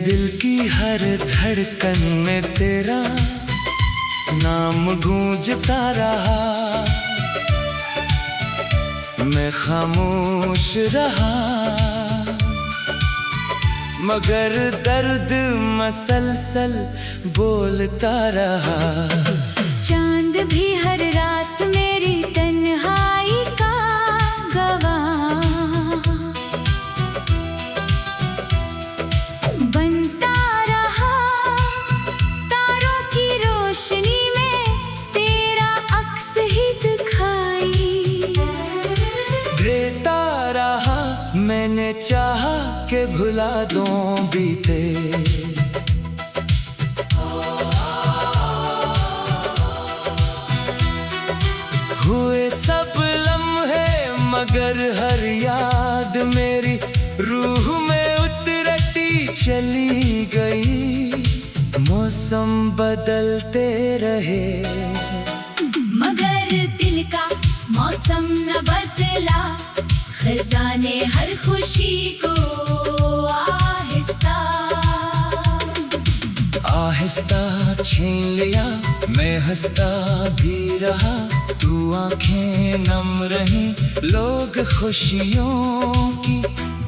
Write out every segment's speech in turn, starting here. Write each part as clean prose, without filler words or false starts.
दिल की हर धड़कन में तेरा नाम गूंजता रहा। मैं खामोश रहा मगर दर्द मसलसल बोलता रहा। चांद भी हर रात मेरी तन्हाई का गवाह बनता रहा। तारों की रोशनी में तेरा अक्स ही दिखाई देता रहा। मैंने चाहा कि भुला दूं बीते हुए सब लम्हे, मगर हर याद मेरी रूह में उतरती चली गई। मौसम बदलते रहे मगर दिल का मौसम न बदला। खजाने हर खुशी को आहिस्ता आहिस्ता छीन लिया। मैं हंसता भी रहा, तू आंखें नम रही। लोग खुशियों की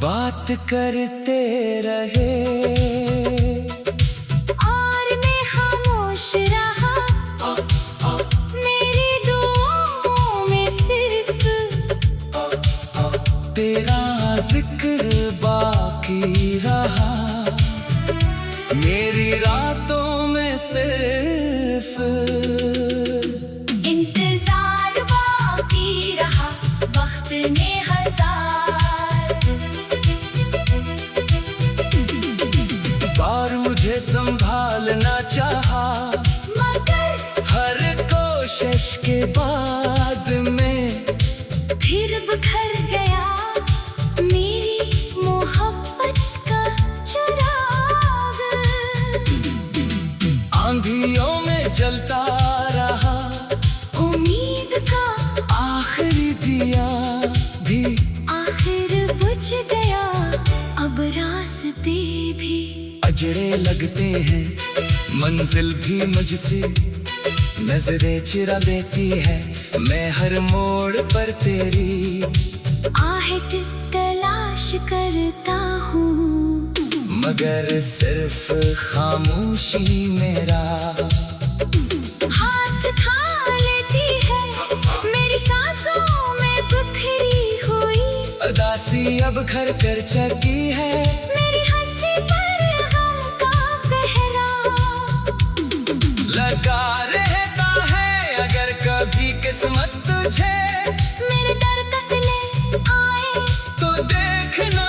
बात करते रहे और मैं खामोश रहा। मेरी दुआओं में सिर्फ तेरा जिक्र बाकी रहा। मेरी रातों में सिर्फ इंतजार बाकी रहा। वक्त ने हजार बार मुझे संभालना चाहा, मगर हर कोशिश के बाद में फिर बिखर गया मेरी मोहब्बत का चिराग। आंधियों में जलता रहा उम्मीद का आखिरी दिया भी आखिर बुझ गया। अब रास्ते भी अजड़े लगते हैं, मंजिल भी मुझसे नजरें चुरा लेती है। मैं हर मोड़ पर तेरी आहट तलाश करता हूँ, मगर सिर्फ खामोशी मेरा हाथ था लेती है। मेरी सांसों में बिखरी हुई उदासी अब घर कर चकी है। मेरी हंसी पर गम का पहरा लगा रहता है अगर कभी किस्मत तुझे मेरे दर तक ले आए तो देखना।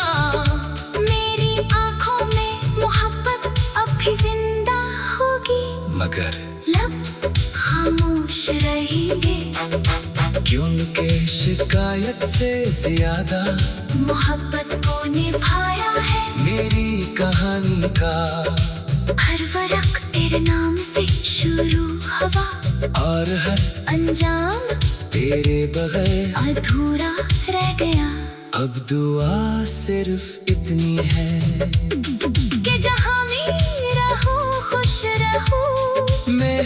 मेरी आंखों में मोहब्बत अब भी जिंदा होगी, मगर लब खामोश रहेंगे। क्योंकि शिकायत से ज्यादा मोहब्बत को निभाया है मेरी कहानी का हर वरक तेरे नाम से शुरू हुआ और हर अंजाम तेरे बगैर अधूरा रह गया। अब दुआ सिर्फ इतनी है कि जहाँ भी रहूं खुश रहूं। मैं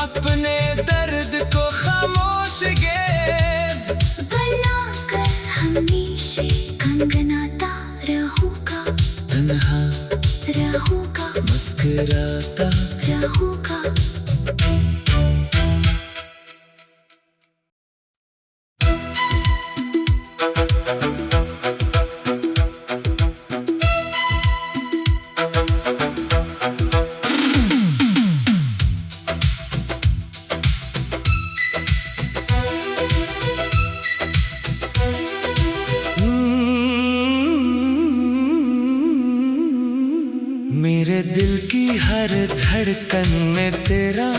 अपने दर्द को खामोश गेद बनाकर हमेशा गुनगुनाता रहूंगा, तन्हा रहूंगा, मुस्कुराता रहूंगा। मेरे दिल की हर धड़कन में तेरा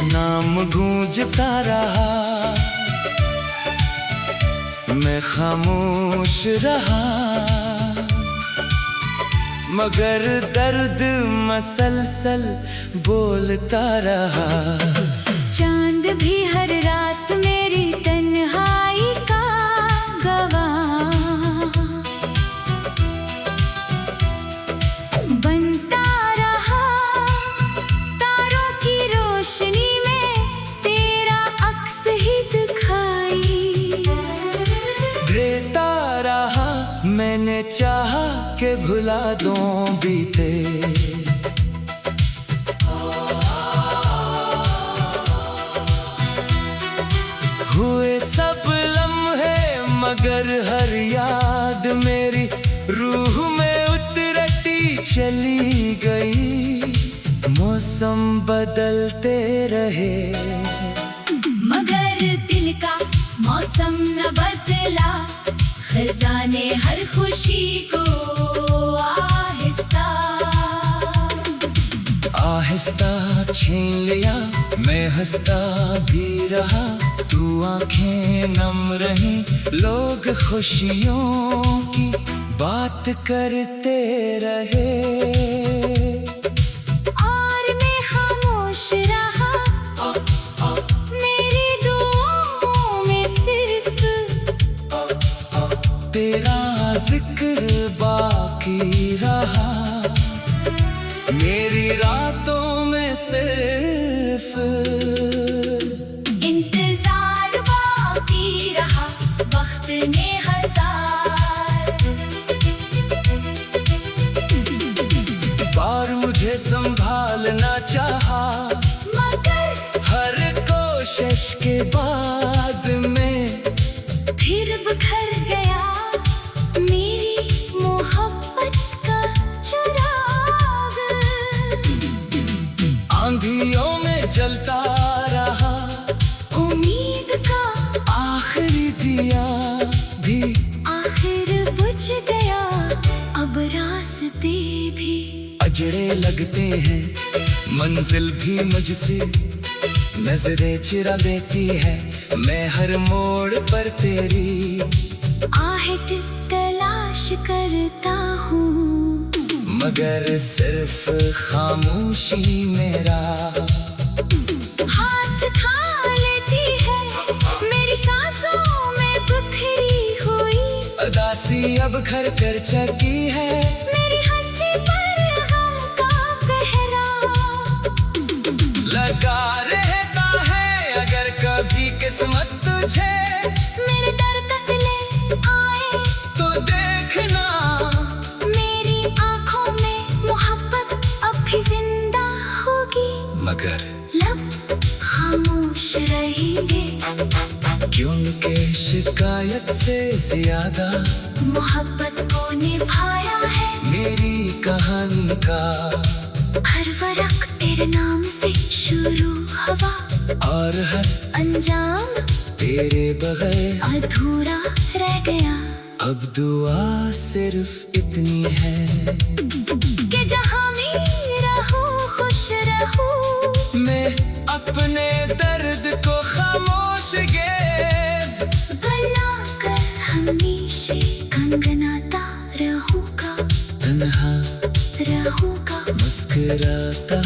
नाम गूंजता रहा। मैं खामोश रहा मगर दर्द मसलसल बोलता रहा। चांद भी हर रात मेरी तन्हाई का गवाह बन मैंने चाहा कि भुला दूं बीते, हुए सब लम्हे मगर हर याद मेरी रूह में उतरती चली गई। मौसम बदलते रहे मगर दिल का मौसम न बदला, खजाने हर खुशी को आहिस्ता आहिस्ता छीन लिया। मैं हंसता भी रहा, तू आंखें नम रही। लोग खुशियों की बात करते रहे और मैं खामोश रहा। मेरी दुआओं में सिर्फ तेरा जिक्र बाकी रहा, मेरी रातों में सिर्फ इंतजार बाकी रहा। वक्त ने हजार बार मुझे संभालना चाहा, मगर हर कोशिश के बाद में फिर बिखर गया मेरी मोहब्बत का चिराग। आंधियों में जलता रहा, उम्मीद का आखिरी दिया भी आखिर बुझ गया। अब रास्ते भी अजड़े लगते हैं, मंजिल भी मुझसे नजरें चुरा लेती है। मैं हर मोड़ पर तेरी आहट तलाश करता हूँ, मगर सिर्फ खामोशी मेरा हाथ था लेती है। मेरी सांसों में बिखरी हुई उदासी अब घर कर चकी है। मेरी हंसी पर गम का पहरा लगा रहता है अगर कभी किस्मत तुझे मेरे दर तक ले आए तो देखना। मेरी आंखों में मोहब्बत अब भी जिंदा होगी, मगर लब खामोश रहेंगे। क्योंकि शिकायत से ज्यादा मोहब्बत को निभाया है मेरी कहानी का हर वरक तेरे नाम से शुरू हुआ, और हर अंजाम तेरे बगैर अधूरा रह गया। अब दुआ सिर्फ इतनी है कि जहाँ भी रहूं खुश रहूं, मैं अपने दर्द को खामोश गेद बनाकर हमेशा गुनगुनाता रहूंगा, तन्हा रहूंगा। मुस्कुराता